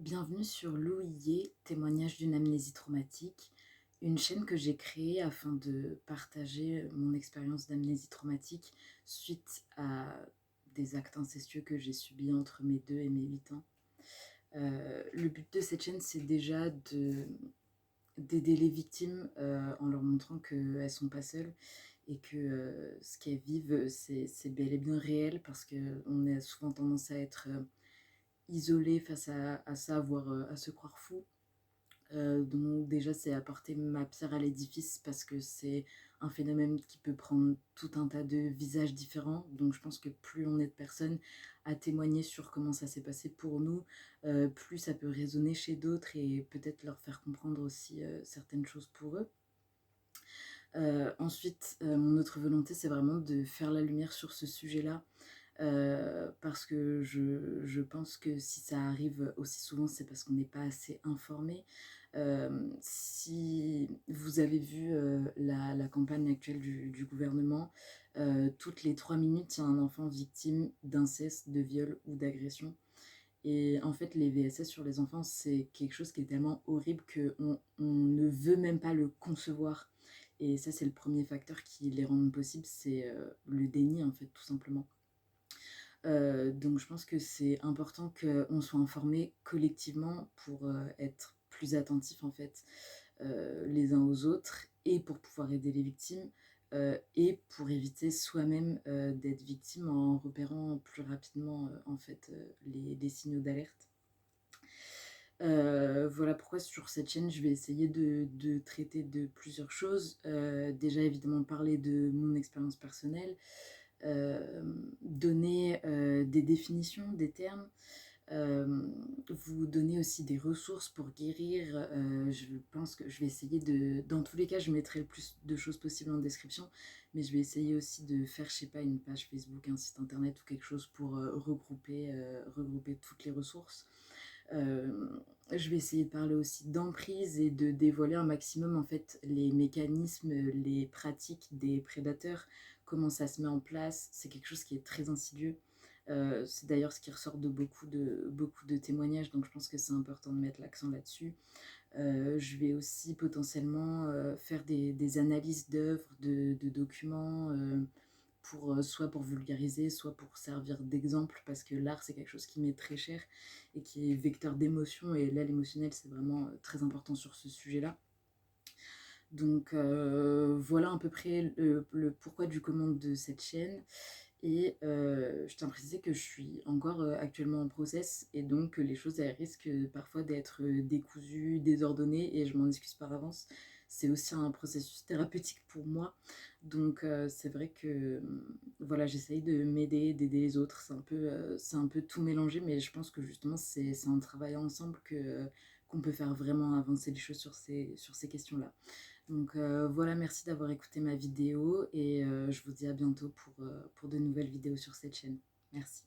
Bienvenue sur l'OIE, témoignage d'une amnésie traumatique, une chaîne que j'ai créée afin de partager mon expérience d'amnésie traumatique suite à des actes incestueux que j'ai subis entre mes 2 et mes 8 ans. Le but de cette chaîne, c'est déjà d'aider les victimes en leur montrant qu'elles ne sont pas seules et que ce qu'elles vivent, c'est bel et bien réel parce qu'on a souvent tendance à être isolé face à ça, voire à se croire fou. Donc déjà, c'est apporter ma pierre à l'édifice parce que c'est un phénomène qui peut prendre tout un tas de visages différents. Donc je pense que plus on est de personnes à témoigner sur comment ça s'est passé pour nous, plus ça peut résonner chez d'autres et peut-être leur faire comprendre aussi certaines choses pour eux. Ensuite, mon autre volonté, c'est vraiment de faire la lumière sur ce sujet-là, parce que je pense que si ça arrive aussi souvent, c'est parce qu'on n'est pas assez informé. Si vous avez vu la campagne actuelle du gouvernement, toutes les 3 minutes, il y a un enfant victime d'inceste, de viol ou d'agression. Et en fait, les VSS sur les enfants, c'est quelque chose qui est tellement horrible qu'on ne veut même pas le concevoir. Et ça, c'est le premier facteur qui les rend possibles, c'est le déni, en fait, tout simplement. Donc je pense que c'est important qu'on soit informé collectivement pour être plus attentifs, en fait, les uns aux autres, et pour pouvoir aider les victimes, et pour éviter soi-même d'être victime en repérant plus rapidement, en fait, les signaux d'alerte. Voilà pourquoi sur cette chaîne, je vais essayer de traiter de plusieurs choses. Déjà évidemment parler de mon expérience personnelle, donner des définitions, des termes, vous donner aussi des ressources pour guérir. Je pense que je vais essayer dans tous les cas, je mettrai le plus de choses possible en description, mais je vais essayer aussi de faire, je sais pas, une page Facebook, un site internet ou quelque chose pour regrouper toutes les ressources. Je vais essayer de parler aussi d'emprise et de dévoiler un maximum en fait les mécanismes, les pratiques des prédateurs, comment ça se met en place. C'est quelque chose qui est très insidieux. C'est d'ailleurs ce qui ressort de beaucoup de témoignages, donc je pense que c'est important de mettre l'accent là-dessus. Je vais aussi potentiellement faire des analyses d'œuvres, de documents, soit pour vulgariser, soit pour servir d'exemple, parce que l'art, c'est quelque chose qui m'est très cher et qui est vecteur d'émotion, et là, l'émotionnel, c'est vraiment très important sur ce sujet-là. Donc voilà à peu près le pourquoi du comment de cette chaîne. Et je tiens à préciser que je suis encore actuellement en process, et donc les choses elles risquent parfois d'être décousues, désordonnées, et je m'en excuse par avance. C'est aussi un processus thérapeutique pour moi. Donc c'est vrai que voilà, j'essaye de m'aider, d'aider les autres. C'est un peu tout mélangé, mais je pense que justement c'est en travaillant ensemble qu'on peut faire vraiment avancer les choses sur ces questions-là. Donc voilà, merci d'avoir écouté ma vidéo, et je vous dis à bientôt pour de nouvelles vidéos sur cette chaîne. Merci.